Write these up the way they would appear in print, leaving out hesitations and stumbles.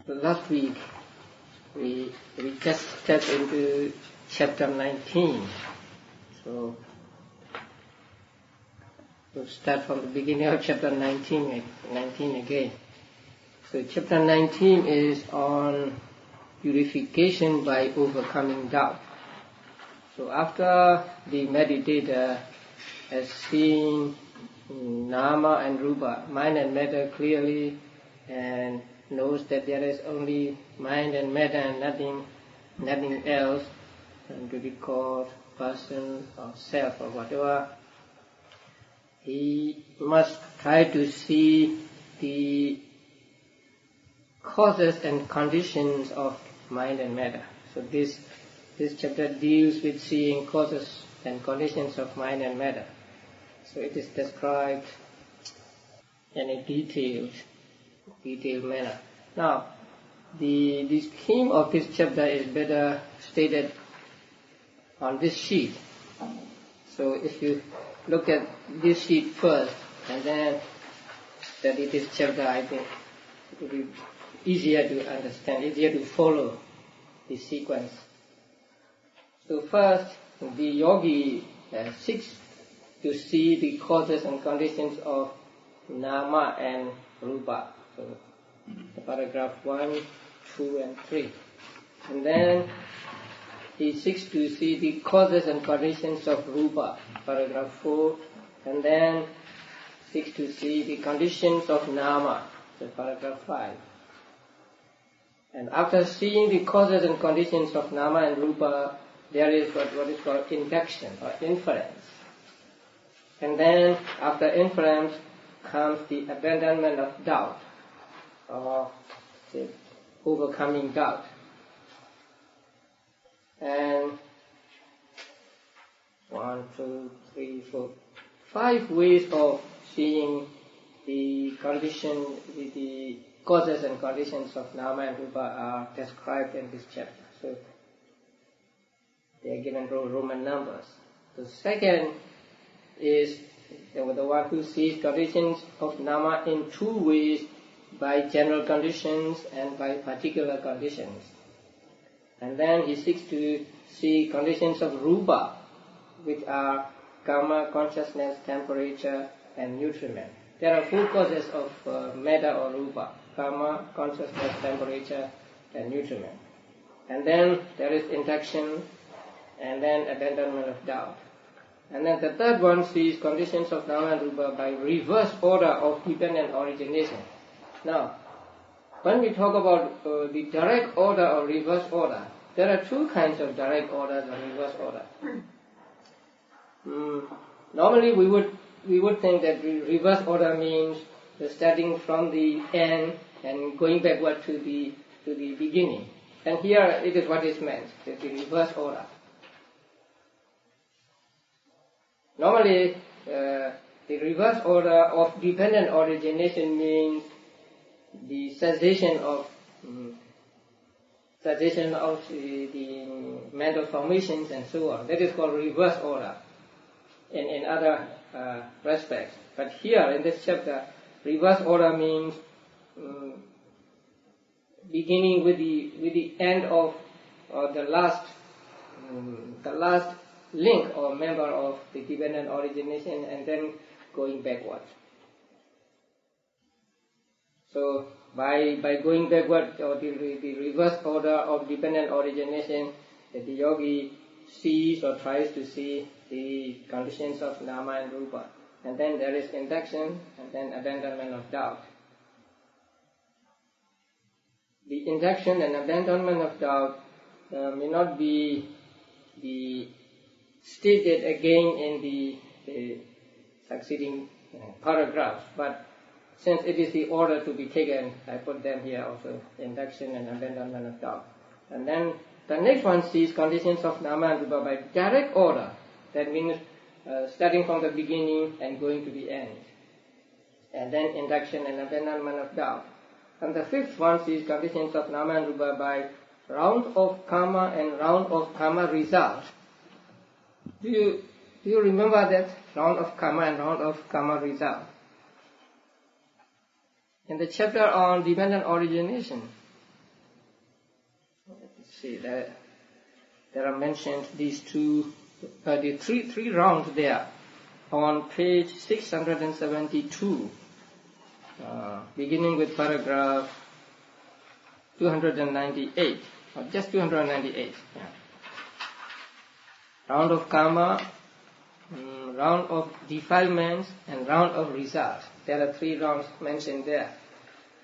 Last week we just stepped into chapter 19. So we'll start from the beginning of chapter 19 again. So chapter 19 is on purification by overcoming doubt. So after the meditator has seen nama and rupa, mind and matter clearly, and knows that there is only mind and matter and nothing else to be called person or self or whatever, he must try to see the causes and conditions of mind and matter. So this chapter deals with seeing causes and conditions of mind and matter. So it is described in a detailed manner. Now, the scheme of this chapter is better stated on this sheet. So if you look at this sheet first and then study this chapter, I think it will be easier to understand, easier to follow the sequence. So first, the yogi seeks to see the causes and conditions of nama and rupa. So paragraph 1, 2 and 3. And then he seeks to see the causes and conditions of rupa, paragraph 4. And then seeks to see the conditions of nama, so paragraph 5. And after seeing the causes and conditions of nama and rupa, there is what is called induction or inference. And then after inference comes the abandonment of doubt, or the overcoming doubt. And 1, 2, 3, 4, 5 ways of seeing the condition, the causes and conditions of nama and rupa are described in this chapter. So they are given Roman numbers. The second is the one who sees conditions of nama in 2 ways, by general conditions and by particular conditions. And then he seeks to see conditions of rupa, which are karma, consciousness, temperature and nutriment. There are 4 causes of matter or rupa: karma, consciousness, temperature and nutriment. And then there is induction, and then abandonment of doubt. And then the third one sees conditions of nama and rupa by reverse order of dependent origination. Now, when we talk about the direct order or reverse order, there are 2 kinds of direct orders or reverse order. Normally we would think that reverse order means starting from the end and going backward to the beginning. And here it is what is meant, the reverse order. Normally, the reverse order of dependent origination means the cessation of the mental formations and so on. That is called reverse order in other respects. But here in this chapter, reverse order means beginning with the end of the last link or member of the dependent origination, and then going backwards. So by going backward, or the reverse order of dependent origination, the yogi sees or tries to see the conditions of nama and rupa. And then there is induction, and then abandonment of doubt. The induction and abandonment of doubt may not be stated again in the succeeding paragraphs, but since it is the order to be taken, I put them here also: induction and abandonment of doubt. And then the next one sees conditions of nama and rupa by direct order. That means starting from the beginning and going to the end. And then induction and abandonment of doubt. And the 5th one sees conditions of nama and rupa by round of karma and round of karma result. Do you remember that? Round of karma and round of karma result. In the chapter on dependent origination, see there are mentioned these the three rounds there on page 672, beginning with paragraph 298, or just 298. Yeah. Round of karma, round of defilements, and round of results. There are 3 rounds mentioned there.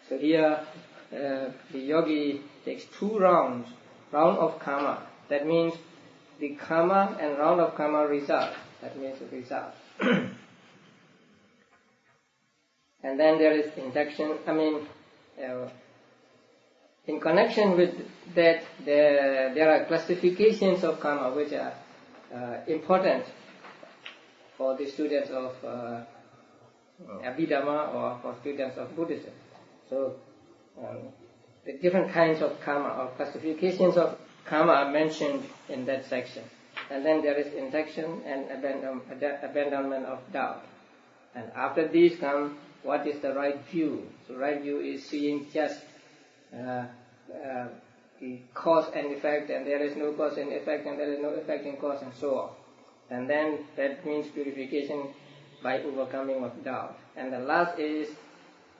So here the yogi takes 2 rounds. Round of karma, that means the karma, and round of karma result, that means the result. And then there is induction. In connection with that, there are classifications of karma which are important for the students of Abhidhamma or for students of Buddhism. So the different kinds of karma or classifications of karma are mentioned in that section. And then there is induction and abandonment of doubt. And after these come, what is the right view? So right view is seeing just the cause and effect, and there is no cause and effect, and there is no effect in cause, and so on. And then that means purification by overcoming of doubt. And the last is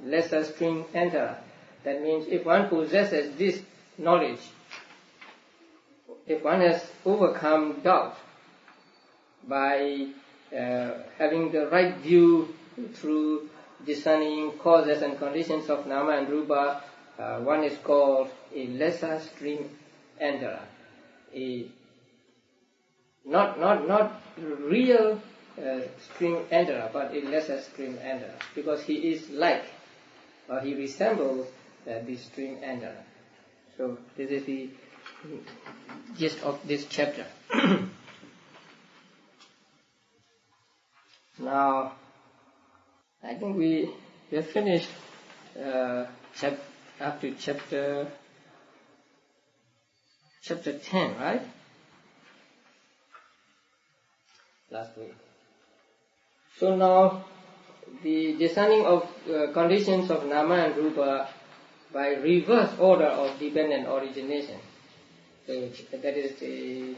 lesser stream enterer. That means if one possesses this knowledge, if one has overcome doubt by having the right view through discerning causes and conditions of nama and rupa, one is called a lesser stream enterer. Not real stream enterer, but a lesser stream enterer, because he is like, or he resembles the stream enterer. So this is the gist of this chapter. Now, I think we have finished up to chapter 10, right? Last week. So now, the discerning of conditions of nama and rupa by reverse order of dependent origination. So that is the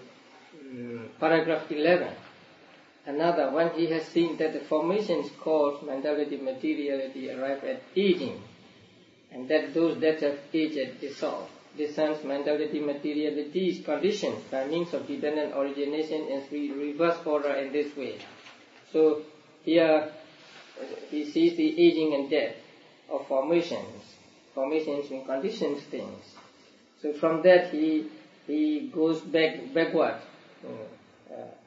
paragraph 11. Another, when he has seen that the formations cause mentality, materiality arrive at aging, and that those that have aged dissolve, discerns mentality, materiality's conditions by means of dependent origination in reverse order in this way. So here he sees the aging and death of formations in conditions things. So from that he goes backward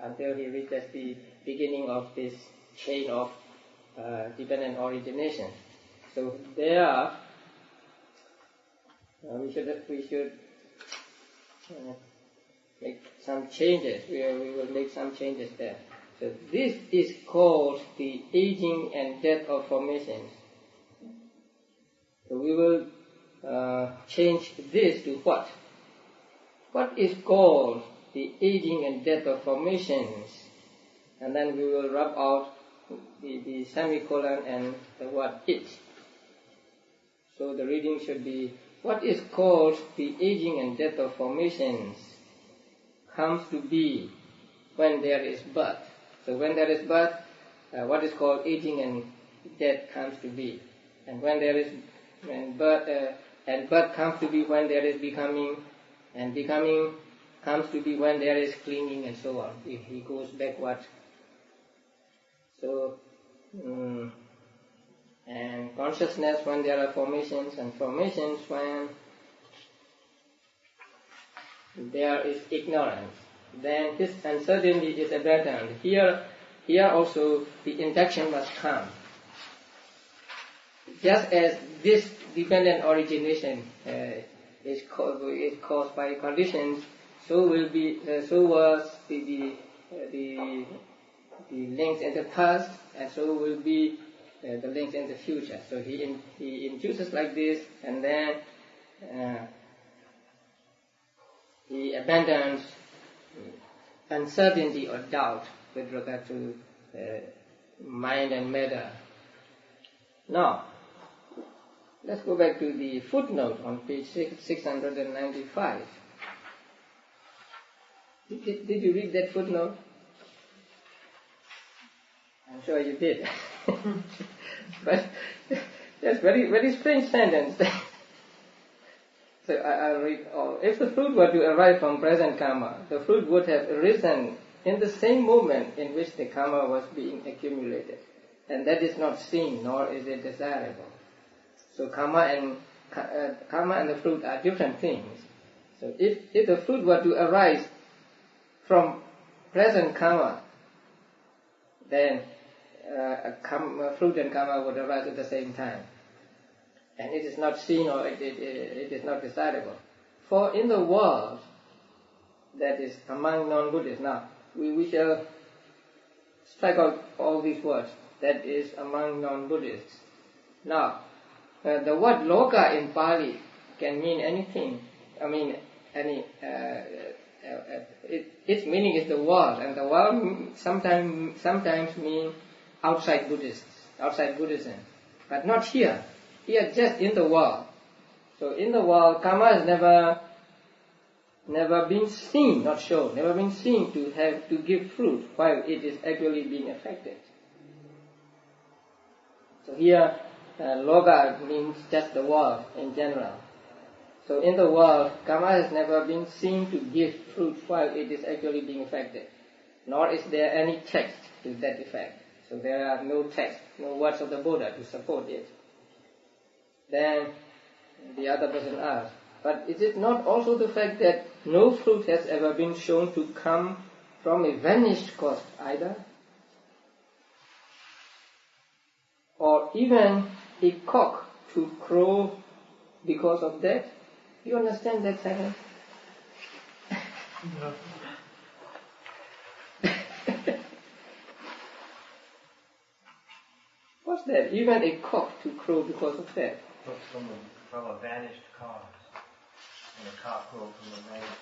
until he reaches the beginning of this chain of dependent origination. So there we should make some changes. We will make some changes there. So this is called the aging and death of formations. So we will change this to what? What is called the aging and death of formations? And then we will rub out the semicolon and the word it. So the reading should be, what is called the aging and death of formations comes to be when there is birth. So when there is birth, what is called aging and death comes to be. And birth comes to be when there is becoming, and becoming comes to be when there is clinging, and so on. He goes backward. So, and consciousness when there are formations, and formations when there is ignorance. Then this uncertainty is abandoned. Here also the induction must come. Just as this dependent origination is caused by conditions, so was the links in the past, and so will be the links in the future. So he induces like this, and then he abandons uncertainty or doubt with regard to mind and matter. Now, let's go back to the footnote on page 695. Did you read that footnote? I'm sure you did. But that's very, very strange sentence. So I'll read all. If the fruit were to arise from present karma, the fruit would have arisen in the same moment in which the karma was being accumulated. And that is not seen, nor is it desirable. So karma and the fruit are different things. So if the fruit were to arise from present karma, then fruit and karma would arise at the same time. And it is not seen, or it is not desirable. For in the world, that is among non-Buddhists, now we shall strike out all these words, that is among non-Buddhists. Now, the word loka in Pali can mean anything. I mean, its meaning is the world, and the world sometimes means outside Buddhists, outside Buddhism, but not here. Here, just in the world. So in the world, karma has never been seen, not shown, never been seen to give fruit while it is actually being affected. So here, loka means just the world in general. So in the world, karma has never been seen to give fruit while it is actually being affected. Nor is there any text to that effect. So there are no text, no words of the Buddha to support it. Then the other person asks, but is it not also the fact that no fruit has ever been shown to come from a vanished cause either? Or even a cock to crow because of that? Do you understand that sentence? No. What's that? Even a cock to crow because of that? From a vanished cause. And a cock crow from a vanished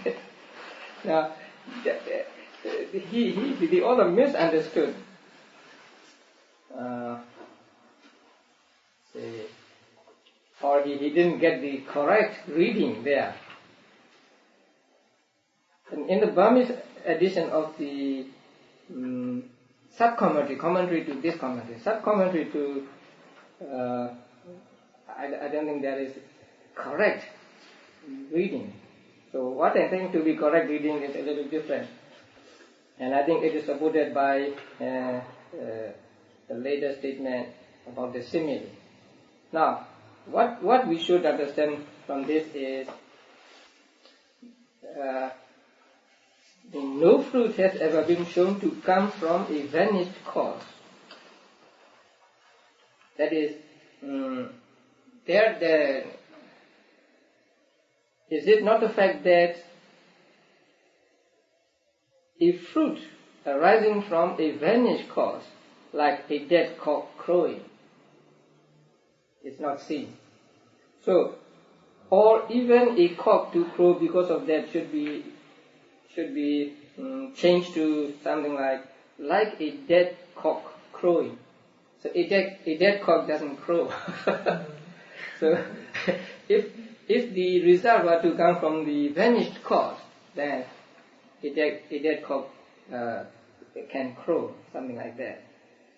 cause. Now, the author misunderstood. Or he didn't get the correct reading there. And in the Burmese edition of the commentary to this commentary, sub-commentary to, I don't think there is correct reading. So what I think to be correct reading is a little different. And I think it is supported by the later statement about the simile. Now, what we should understand from this is no fruit has ever been shown to come from a vanished cause. That is, is it not the fact that a fruit arising from a vanished cause, like a dead cock crowing, is not seen? So, or even a cock to crow because of that should be changed to something like a dead cock crowing. So a dead cock doesn't crow. So if the result were to come from the vanished cause, then a dead cock can crow, something like that.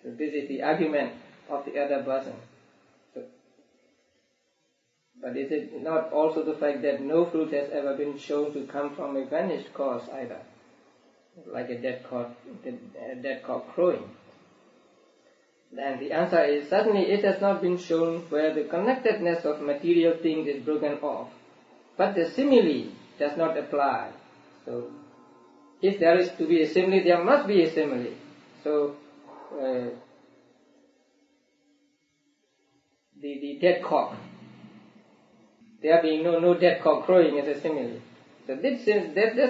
So this is the argument of the other person. But is it not also the fact that no fruit has ever been shown to come from a vanished cause either, like a dead cock crowing? Then the answer is, certainly it has not been shown where the connectedness of material things is broken off, but the simile does not apply. So, if there is to be a simile, there must be a simile. So, the dead cock, there being no dead cock crowing is a simile. So that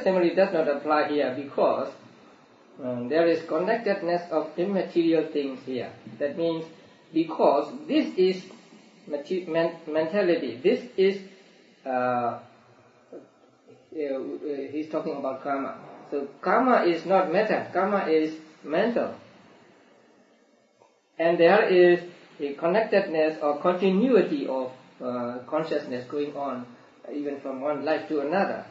simile does not apply here because there is connectedness of immaterial things here. That means because this is mentality, this is, he's talking about karma. So karma is not matter, karma is mental. And there is a connectedness or continuity of consciousness going on even from one life to another.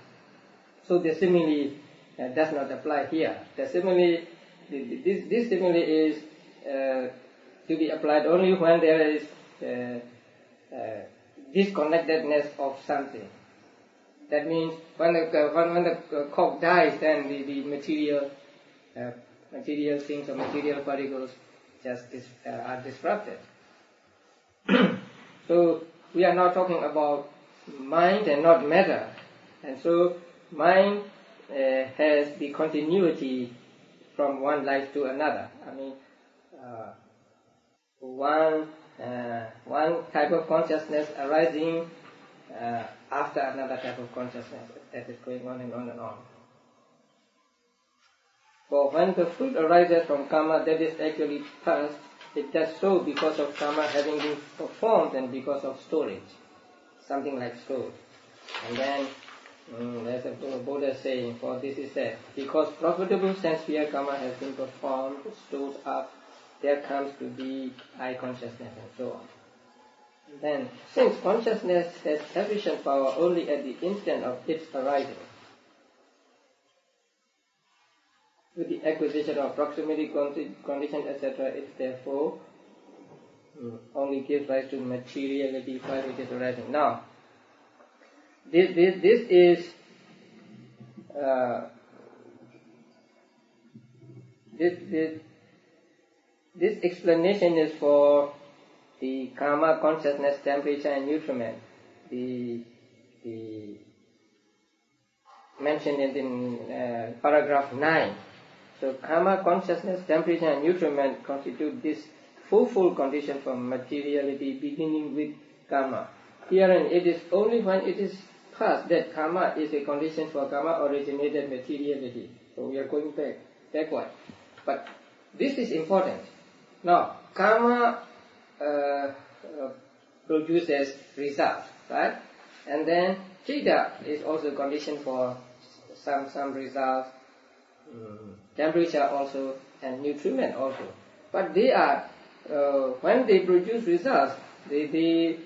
So the simile does not apply here. The simile, this simile is to be applied only when there is disconnectedness of something. That means when the cork dies, then the material things or material particles just are disrupted. So we are now talking about mind and not matter, and so mind has the continuity from one life to another. I mean, one type of consciousness arising after another type of consciousness that is going on and on and on. For when the fruit arises from karma that is actually past, it does so because of karma having been performed and because of storage, something like stored. And then there's a Buddha saying, for this is said, because profitable sense-sphere karma has been performed, stored up, there comes to be I consciousness and so on. And then, since consciousness has sufficient power only at the instant of its arising, with the acquisition of proximity condition, etc., it therefore only gives rise to materiality while it is arising. Now, this explanation is for the karma, consciousness, temperature, and nutriment. The mentioned in paragraph 9. So karma, consciousness, temperature, and nutriment constitute this full condition for materiality, beginning with karma. Herein, it is only when it is past that karma is a condition for karma-originated materiality. So we are going backward. But this is important. Now, karma produces results, right? And then chitta is also a condition for some results, temperature also, and nutriment also. But they are, when they produce results, they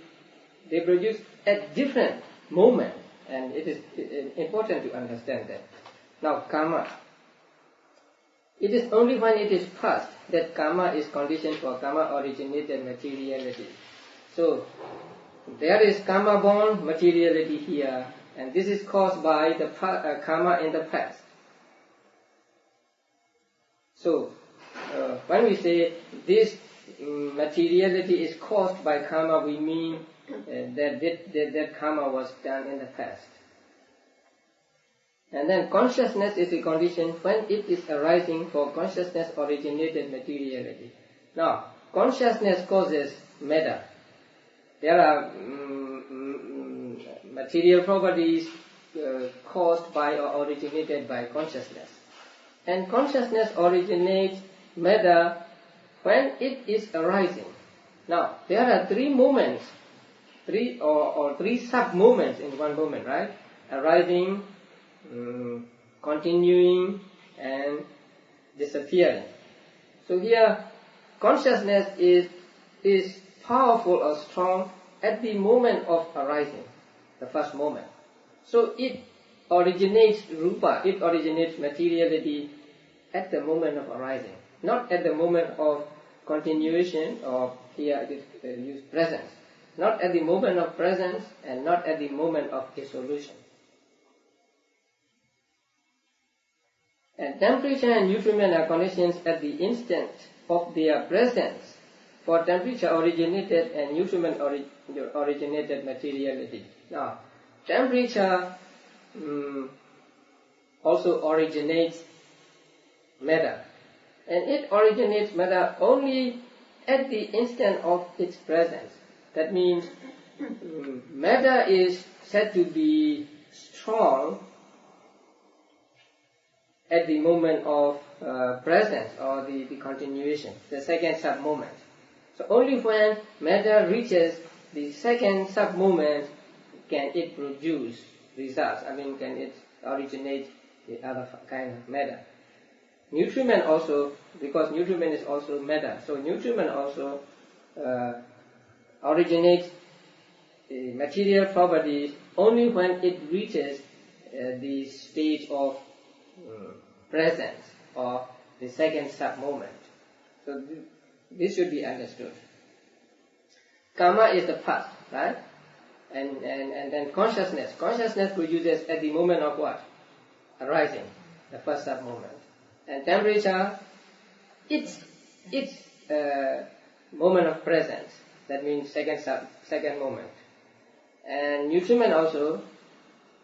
produce at different moments, and it is important to understand that. Now, karma. It is only when it is past that karma is conditioned for karma-originated materiality. So, there is karma-born materiality here, and this is caused by the karma in the past. So, when we say this materiality is caused by karma, we mean that karma was done in the past. And then consciousness is a condition when it is arising for consciousness-originated materiality. Now, consciousness causes matter. There are material properties caused by or originated by consciousness. And consciousness originates matter when it is arising. Now, there are three moments, three sub-moments in one moment, right? Arising, continuing, and disappearing. So here, consciousness is powerful or strong at the moment of arising, the first moment. So it originates rupa, it originates materiality at the moment of arising, not at the moment of continuation, or here it is used presence, not at the moment of presence and not at the moment of dissolution. And temperature and nutriment are conditions at the instant of their presence for temperature originated and nutriment originated materiality. Now, temperature also originates matter, and it originates matter only at the instant of its presence. That means matter is said to be strong at the moment of presence or the continuation, the second sub-moment. So only when matter reaches the second sub-moment can it produce results. I mean, can it originate the other kind of matter. Nutriment also, because nutriment is also matter, so nutriment also originates material properties only when it reaches the stage of presence of the second sub-moment. So this should be understood. Karma is the past, right? And then consciousness. Consciousness produces at the moment of what? Arising, the first sub-moment. And temperature, it's moment of presence. That means second moment. And nutriment also,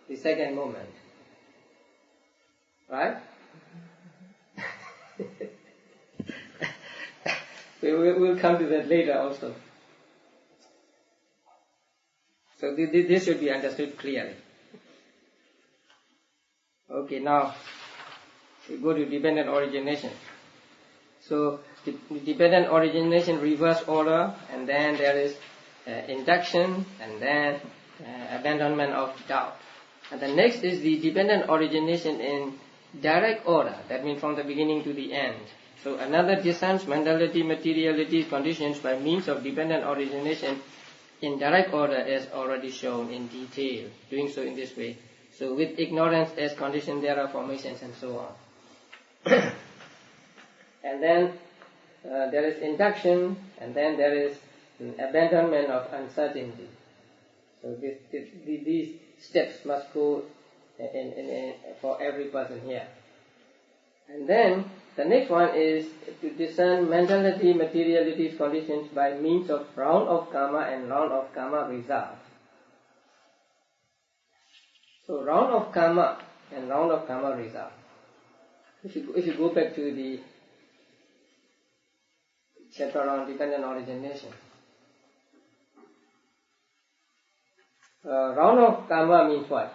the second moment. Right? We'll come to that later also. So this should be understood clearly. Okay, now we go to dependent origination. So the dependent origination reverse order, and then there is induction, and then abandonment of doubt. And the next is the dependent origination in direct order. That means from the beginning to the end. So another descends mentality, materiality, conditions by means of dependent origination in direct order as already shown in detail, doing so in this way. So with ignorance as condition there are formations and so on. And then there is induction, and then there is abandonment of uncertainty. So these steps must go in for every person here. And then the next one is to discern mentality, materiality's conditions by means of round of karma and round of karma results. So round of karma and round of karma result. If you go back to the chapter on dependent origination, round of karma means what?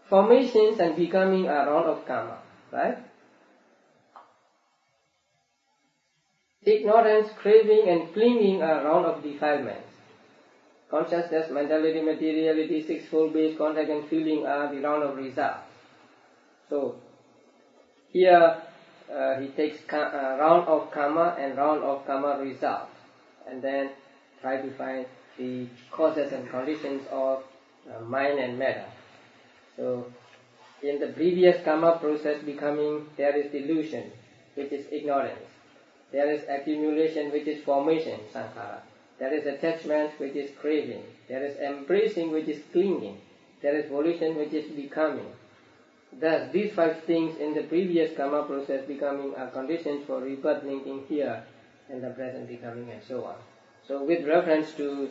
Formations and becoming are round of karma, right? Ignorance, craving and clinging are round of defilements. Consciousness, mentality, materiality, sixfold base, contact and feeling are the round of results. So here he takes round of karma and round of karma results, and then try to find the causes and conditions of mind and matter. So in the previous karma process becoming, there is delusion, which is ignorance. There is accumulation, which is formation, sankhara. There is attachment, which is craving. There is embracing, which is clinging. There is volition, which is becoming. Thus, these five things in the previous karma process becoming are conditions for rebirth linking here in the present becoming and so on. So with reference to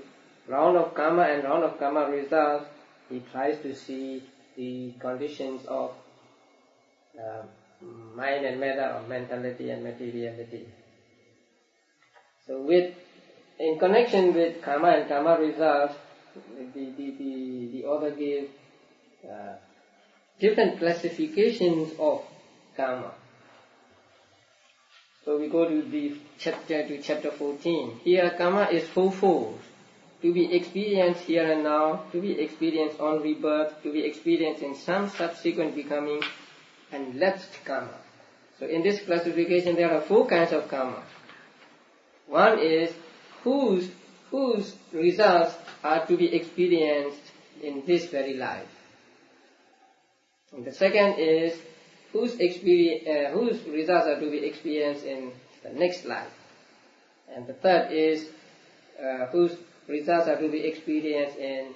round of karma and round of karma results, he tries to see the conditions of mind and matter, or mentality and materiality. So in connection with karma and karma results, the author gave different classifications of karma. So we go to chapter 14. Here karma is fourfold. To be experienced here and now, to be experienced on rebirth, to be experienced in some subsequent becoming, and lapsed karma. So in this classification there are four kinds of karma. One is whose results are to be experienced in this very life. And the second is whose results are to be experienced in the next life. And the third is whose results are to be experienced in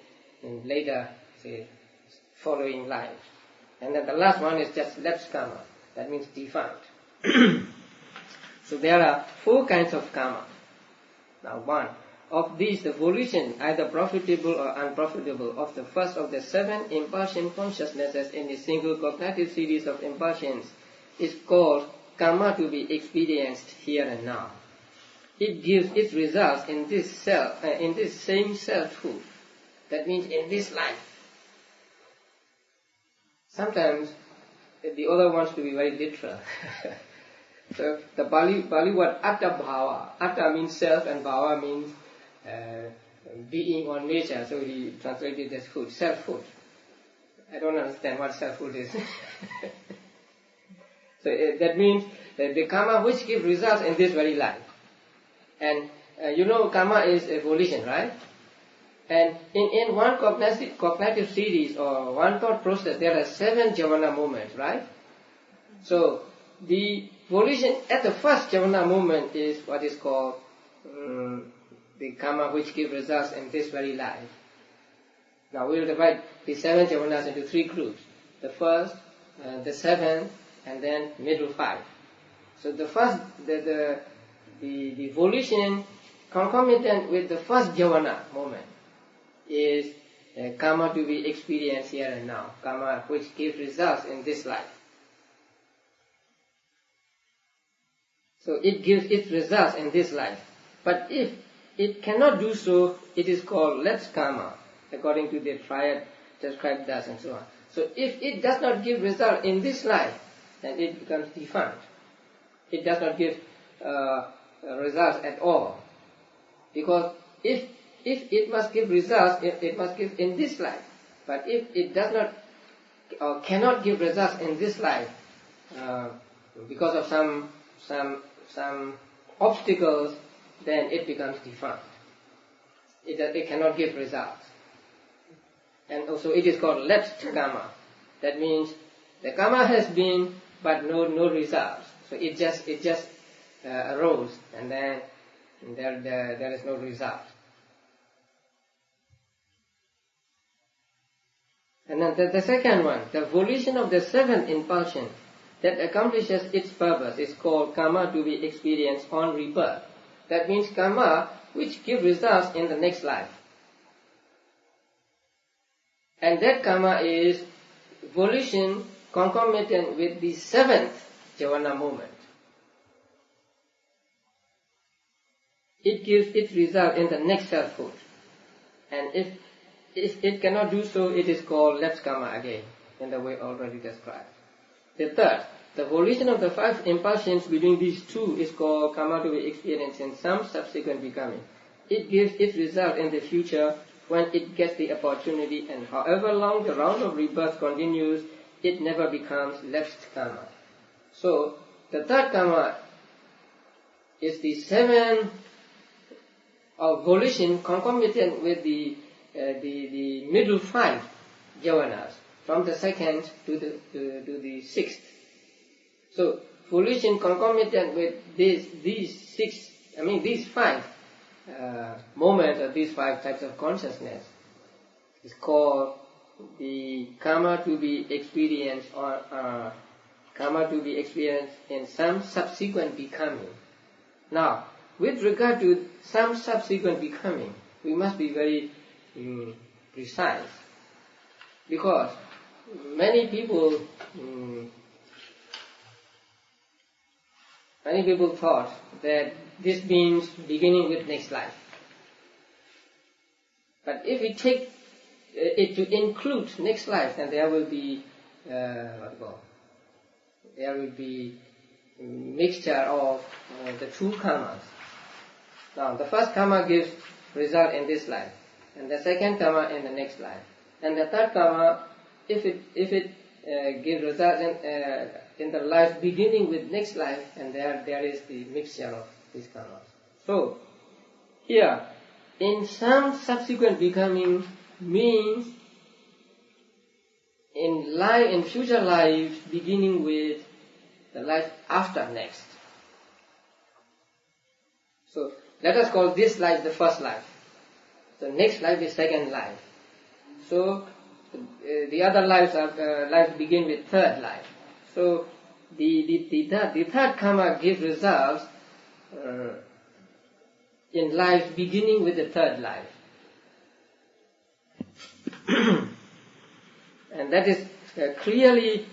later, say, following life. And then the last one is just lapsed karma. That means defunct. So there are four kinds of karma. Now one of these, the volition, either profitable or unprofitable, of the first of the seven impulsion consciousnesses in a single cognitive series of impulsions, is called karma to be experienced here and now. It gives its results in this same selfhood. That means in this life. Sometimes the other wants to be very literal. So the Pali word atta bhava. Atta means self and bhava means being or nature. So he translated as food, selfhood. I don't understand what selfhood is. So that means the karma which gives results in this very life. And karma is a volition, right? And in one cognitive series or one thought process, there are 7 jhana moments, right? So the volition at the first jhana moment is what is called the karma which gives results in this very life. Now we will divide the 7 jhanas into 3 groups. The first, the 7th, and then middle 5. So the first, the volition concomitant with the first jhana moment is karma to be experienced here and now. Karma which gives results in this life. So it gives its results in this life. But if it cannot do so, it is called lapsed karma, according to the triad described thus and so on. So if it does not give result in this life, then it becomes defunct. It does not give results at all. Because if it must give results, it must give in this life. But if it does not or cannot give results in this life, because of some obstacles, then it becomes defunct. It cannot give results. And also it is called lapsed karma. That means the karma has been, but no results. So it just arose, and then there is no result. And then the second one, the volition of the 7th impulsion that accomplishes its purpose is called karma to be experienced on rebirth. That means karma which gives results in the next life. And that karma is volition concomitant with the 7th jhana moment. It gives its result in the next selfhood. And if it cannot do so, it is called lapsed karma again, in the way already described. The third, the volition of the 5 impulsions between these two is called karma to be experienced in some subsequent becoming. It gives its result in the future when it gets the opportunity, and however long the round of rebirth continues, it never becomes lapsed karma. So, the third karma is the 7 of volition concomitant with the middle 5 jhanas, from the 2nd to the 6th. So volition concomitant with these 5 moments, or these 5 types of consciousness, is called the karma to be experienced, or karma to be experienced in some subsequent becoming. Now, with regard to some subsequent becoming, we must be very precise, because many people thought that this means beginning with next life. But if we take it to include next life, then there will be mixture of the 2 karmas. Now, the first karma gives result in this life, and the second karma in the next life, and the third karma, if it gives result in the life beginning with next life, and there is the mixture of these karmas. So here, in some subsequent becoming means in future lives beginning with the life after next. So let us call this life the first life. The next life is second life. So the other lives begin with third life. So the third karma gives results in life beginning with the third life. And that is clearly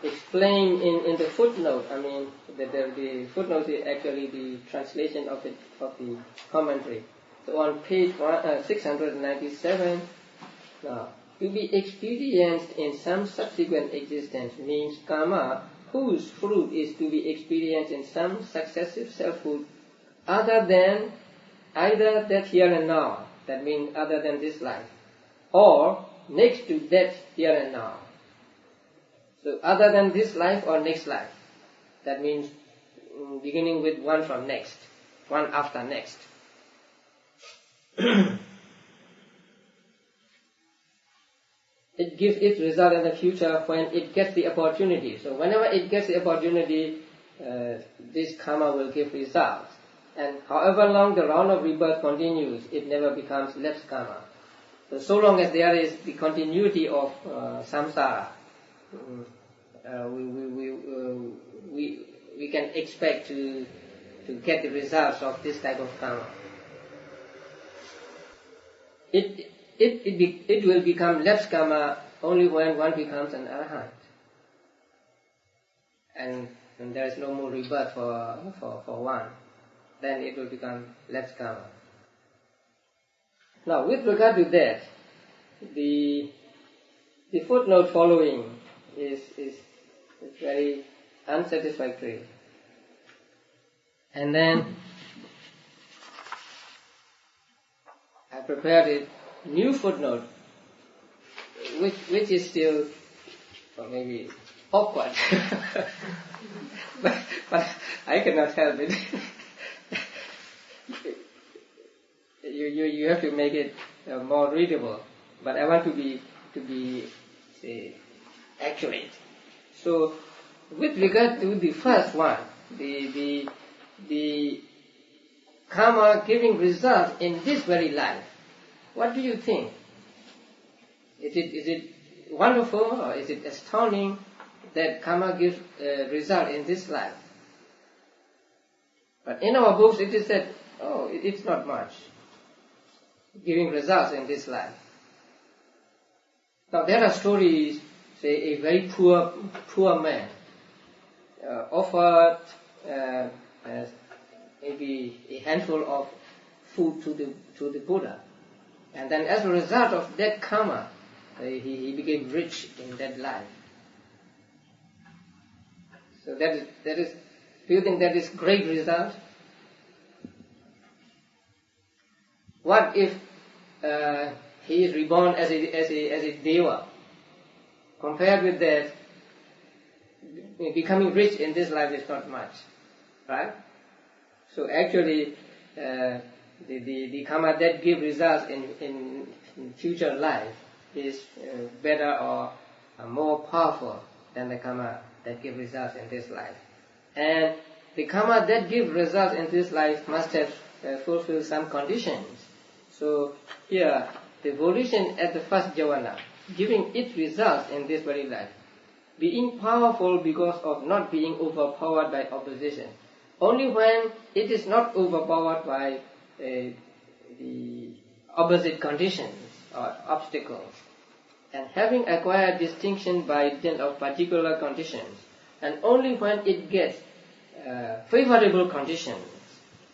explained in the footnote. I mean, the footnote is actually the translation of the commentary. So on page 697, now, to be experienced in some subsequent existence means karma whose fruit is to be experienced in some successive selfhood other than either that here and now, that means other than this life, or next to that here and now. So other than this life or next life, that means beginning with one from next, one after next. it gives its result in the future when it gets the opportunity. So whenever it gets the opportunity, this karma will give results. And however long the round of rebirth continues, it never becomes lapse karma. So long as there is the continuity of samsara, we can expect to get the results of this type of karma. It will become lapse karma only when one becomes an arahant, and there is no more rebirth for one. Then it will become lapse karma. Now, with regard to that, the footnote following is very unsatisfactory. And then I prepared a new footnote, which is still maybe awkward, but I cannot help it. You have to make it more readable, but I want to be say, accurate. So, with regard to the first one, the karma giving results in this very life, what do you think? Is it wonderful or is it astounding that karma gives result in this life? But in our books it is said, oh, it's not much giving results in this life. Now there are stories, say a very poor man offered maybe a handful of food to the Buddha, and then as a result of that karma, he became rich in that life. So that is. Do you think that is great result? What if he is reborn as a deva? Compared with that, becoming rich in this life is not much, right? So actually, the karma that gives results in future life is better or more powerful than the karma that gives results in this life. And the karma that gives results in this life must have fulfilled some conditions. So here, the volition at the first jhana, giving its results in this very life, being powerful because of not being overpowered by opposition. Only when it is not overpowered by the opposite conditions or obstacles, and having acquired distinction by dint of particular conditions, and only when it gets favorable conditions,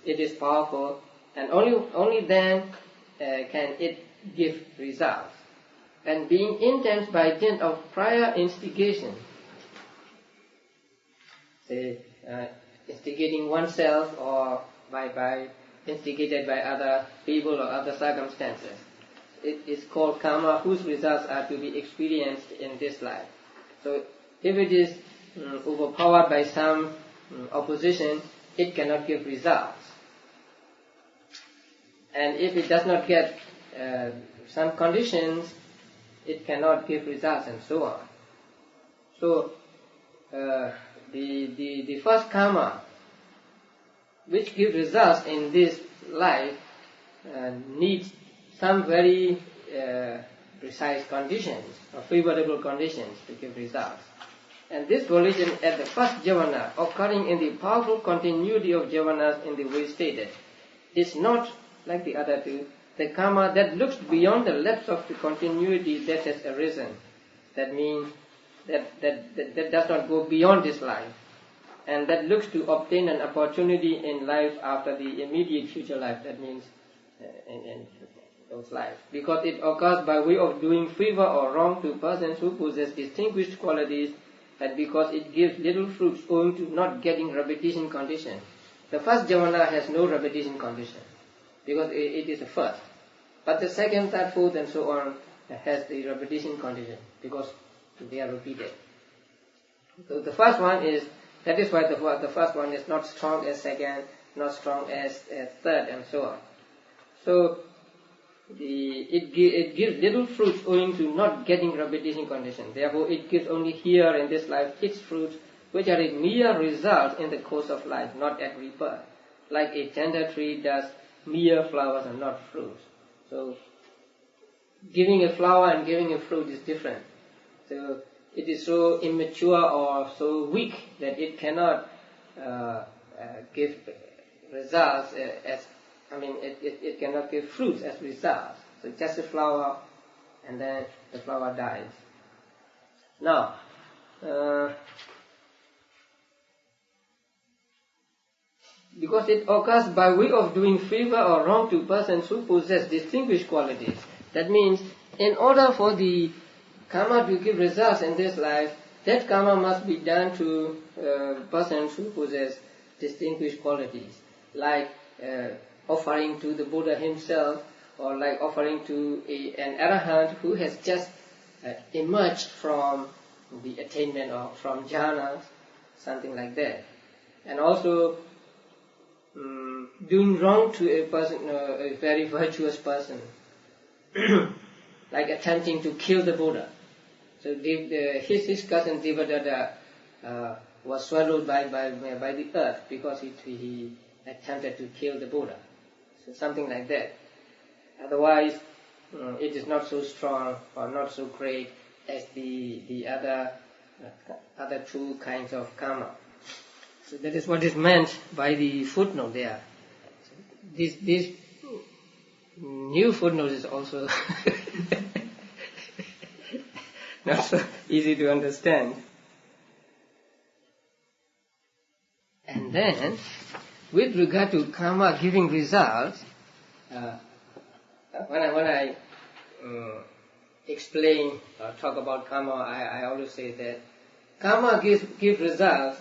it is powerful, and only then can it give results. And being intense by dint of prior instigation, say instigating oneself or by instigated by other people or other circumstances, it is called karma whose results are to be experienced in this life. So if it is overpowered by some opposition, it cannot give results. And if it does not get some conditions, it cannot give results, and so on. So the first karma which gives results in this life needs some very precise conditions or favorable conditions to give results. And this volition at the first jhana, occurring in the powerful continuity of jhanas in the way stated, is not like the other two, the karma that looks beyond the lapse of the continuity that has arisen. That means that does not go beyond this life, and that looks to obtain an opportunity in life after the immediate future life. That means in those lives, because it occurs by way of doing favor or wrong to persons who possess distinguished qualities, and because it gives little fruits owing to not getting repetition condition. The first jhana has no repetition condition, because it is the first. But the second, third, fourth, and so on has the repetition condition, because they are repeated. So the first one is, that is why the first one is not strong as second, not strong as third, and so on. So it gives little fruits owing to not getting repetition condition. Therefore, it gives only here in this life its fruits, which are a mere result in the course of life, not at rebirth. Like a tender tree does mere flowers and not fruits. So, giving a flower and giving a fruit is different. So, it is so immature or so weak that it cannot give results it cannot give fruits as results. So just a flower, and then the flower dies. Now, because it occurs by way of doing favor or wrong to persons who possess distinguished qualities. That means, in order for the karma to give results in this life, that karma must be done to persons who possess distinguished qualities, like offering to the Buddha himself, or like offering to an arahant who has just emerged from the attainment or from jhanas, something like that. And also doing wrong to a person, a very virtuous person, like attempting to kill the Buddha. So his cousin Devadatta was swallowed by the earth because he attempted to kill the Buddha. So something like that. Otherwise, it is not so strong or not so great as the other two kinds of karma. So that is what is meant by the footnote there. So this new footnote is also not so easy to understand. And then, with regard to karma giving results, when I explain or talk about karma, I always say that karma gives results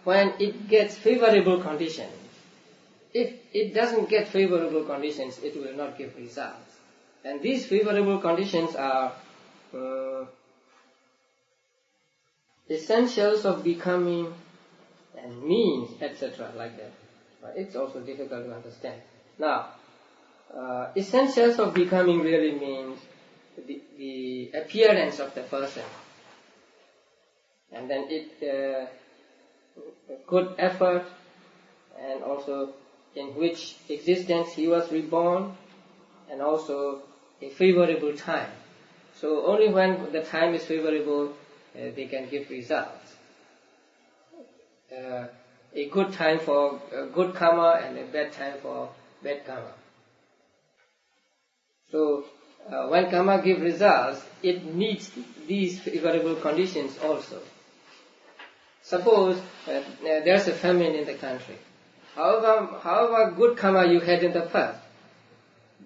when it gets favorable conditions. If it doesn't get favorable conditions, it will not give results. And these favorable conditions are essentials of becoming and means, etc., like that. It's also difficult to understand. Now, essentials of becoming really means the appearance of the person, and then good effort, and also in which existence he was reborn, and also a favorable time. So only when the time is favorable, they can give results. A good time for good karma and a bad time for bad karma. So when karma gives results, it needs these favorable conditions also. Suppose there's a famine in the country. However good karma you had in the past,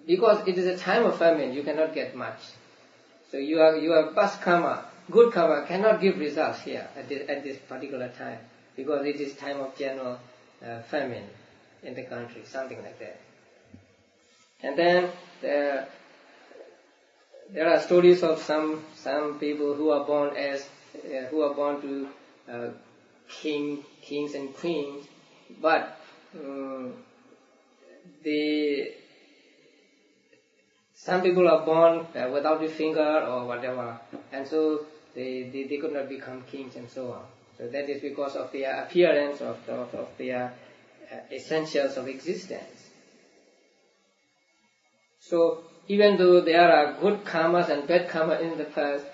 because it is a time of famine, you cannot get much. So your past karma, good karma, cannot give results here at this particular time, because it is time of general famine in the country, something like that. And then there are stories of some people who are born to kings and queens, but some people are born without a finger or whatever, and so they could not become kings and so on. So that is because of their appearance, of their essentials of existence. So even though there are good karmas and bad karma in the past,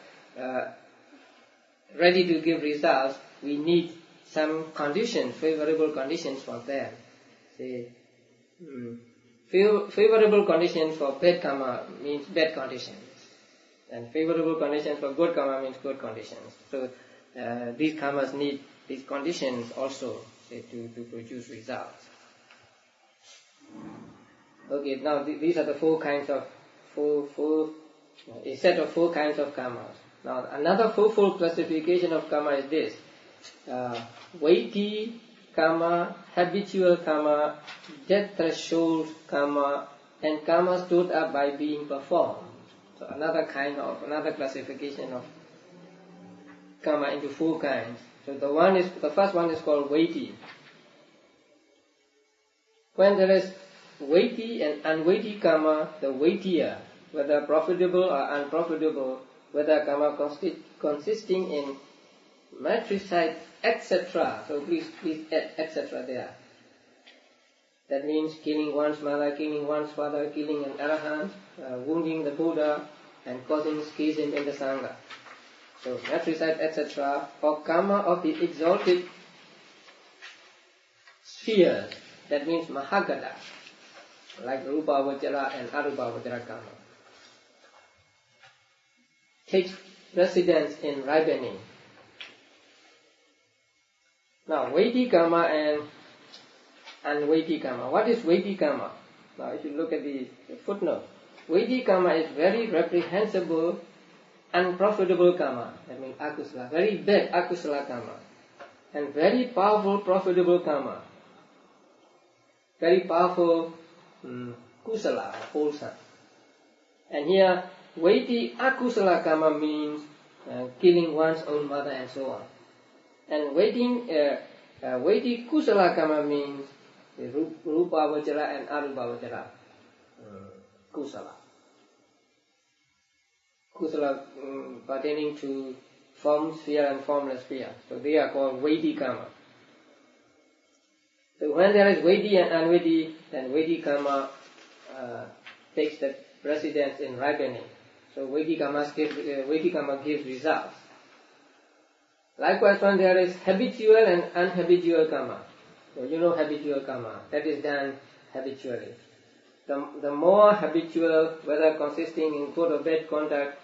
ready to give results, we need some conditions, favorable conditions for them. See, favorable conditions for bad karma means bad conditions, and favorable conditions for good karma means good conditions. So these karmas need these conditions also, say, to produce results. Okay, now these are the a set of four kinds of karmas. Now another fourfold classification of karma is this: weighty karma, habitual karma, death threshold karma, and karma stored up by being performed. So another classification of karma into four kinds. So the first one is called weighty. When there is weighty and unweighty karma, the weightier, whether profitable or unprofitable, whether karma consisting in matricide, etc. So please add etc. there. That means killing one's mother, killing one's father, killing an arahant, wounding the Buddha, and causing schism in the Sangha. So matricide, etc. or karma of the exalted spheres, that means Mahagata, like Rupa Vajra and Arupa Vajra karma, takes precedence in ripening. Now, weighty karma and unweighty karma. What is weighty karma? Now, if you look at the footnote, weighty karma is very reprehensible, unprofitable karma. That means akusala, very bad akusala karma, and very powerful profitable karma. Very powerful kusala, wholesome. And here, weighty akusala karma means killing one's own mother and so on. And weighty kusala karma means Rupa Vajra and Arupa Vajra kusala. Kusala pertaining to form sphere and formless sphere. So they are called weighty karma. So when there is weighty and unweighty, then weighty karma takes the precedence in ripening. So weighty karma gives results. Likewise, when there is habitual and unhabitual karma, so you know habitual karma, that is done habitually. The more habitual, whether consisting in good or bad conduct,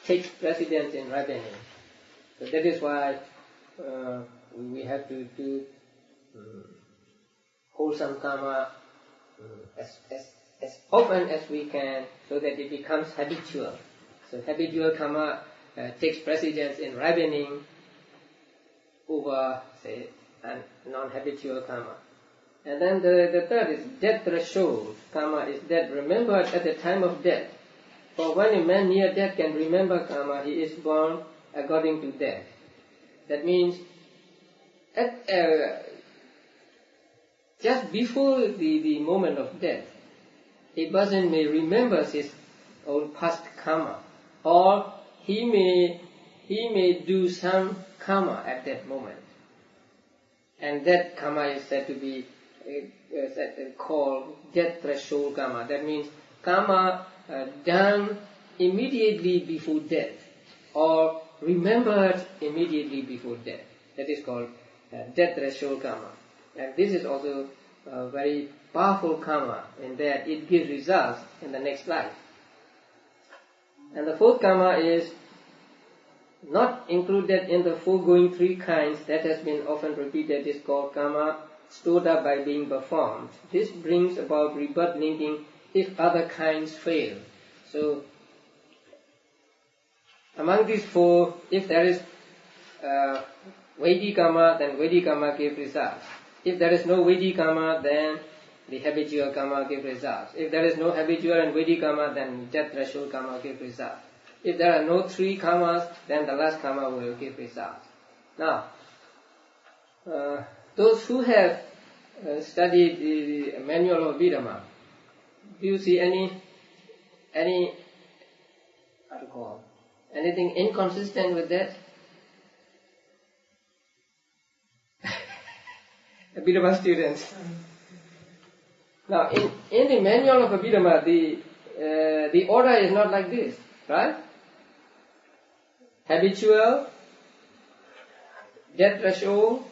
takes precedence in ripening. So that is why we have to do wholesome karma as often as we can, so that it becomes habitual. So habitual karma takes precedence in ripening over, say, non-habitual karma. And then the third is death threshold. Karma is that remembered at the time of death. For when a man near death can remember karma, he is born according to death. That means just before the moment of death, a person may remember his own past karma, or he may do some karma at that moment. And that karma is said to be called death threshold karma. That means karma done immediately before death, or remembered immediately before death. That is called death threshold karma. And this is also a very powerful karma in that it gives results in the next life. And the fourth karma is not included in the foregoing three kinds that has been often repeated, is called karma stored up by being performed. This brings about rebirth linking if other kinds fail. So, among these four, if there is weighty karma, then weighty karma gives results. If there is no weighty karma, then the habitual karma gives results. If there is no habitual and weighty karma, then death threshold karma gives results. If there are no three karmas, then the last karma will give results. Now, those who have studied the manual of Visuddhimagga, do you see anything inconsistent with that? Visuddhimagga students. Now, in the manual of Visuddhimagga, the order is not like this, right? Habitual, death threshold.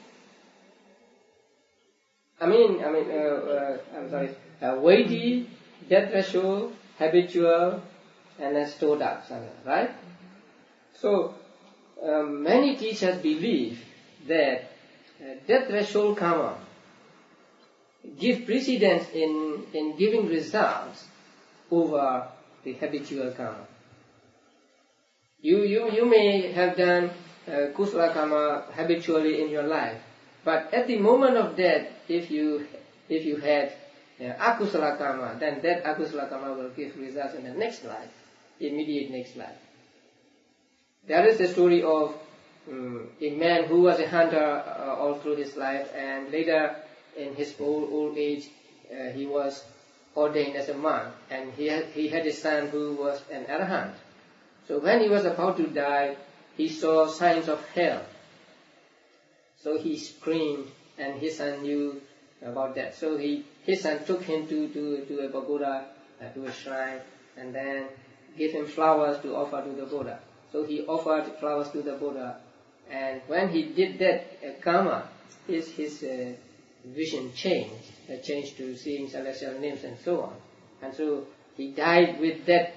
Weighty, death threshold, habitual, and then stored up, right? So, many teachers believe that death threshold karma give precedence in giving results over the habitual karma. You may have done kusala karma habitually in your life, but at the moment of death, if you had akusala karma, then that akusala karma will give results in the next life, immediate next life. There is the story of a man who was a hunter all through his life, and later in his old age he was ordained as a monk, and he had a son who was an arahant. So when he was about to die, he saw signs of hell. So he screamed, and his son knew about that. So his son took him to a pagoda, to a shrine, and then gave him flowers to offer to the Buddha. So he offered flowers to the Buddha, and when he did that karma, his vision changed to seeing celestial names and so on. And so he died with that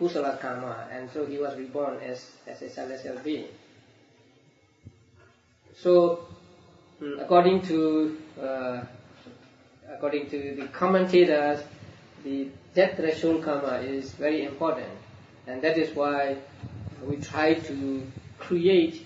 kusala karma, and so he was reborn as a celestial being. So, according to the commentators, the death threshold karma is very important, and that is why we try to create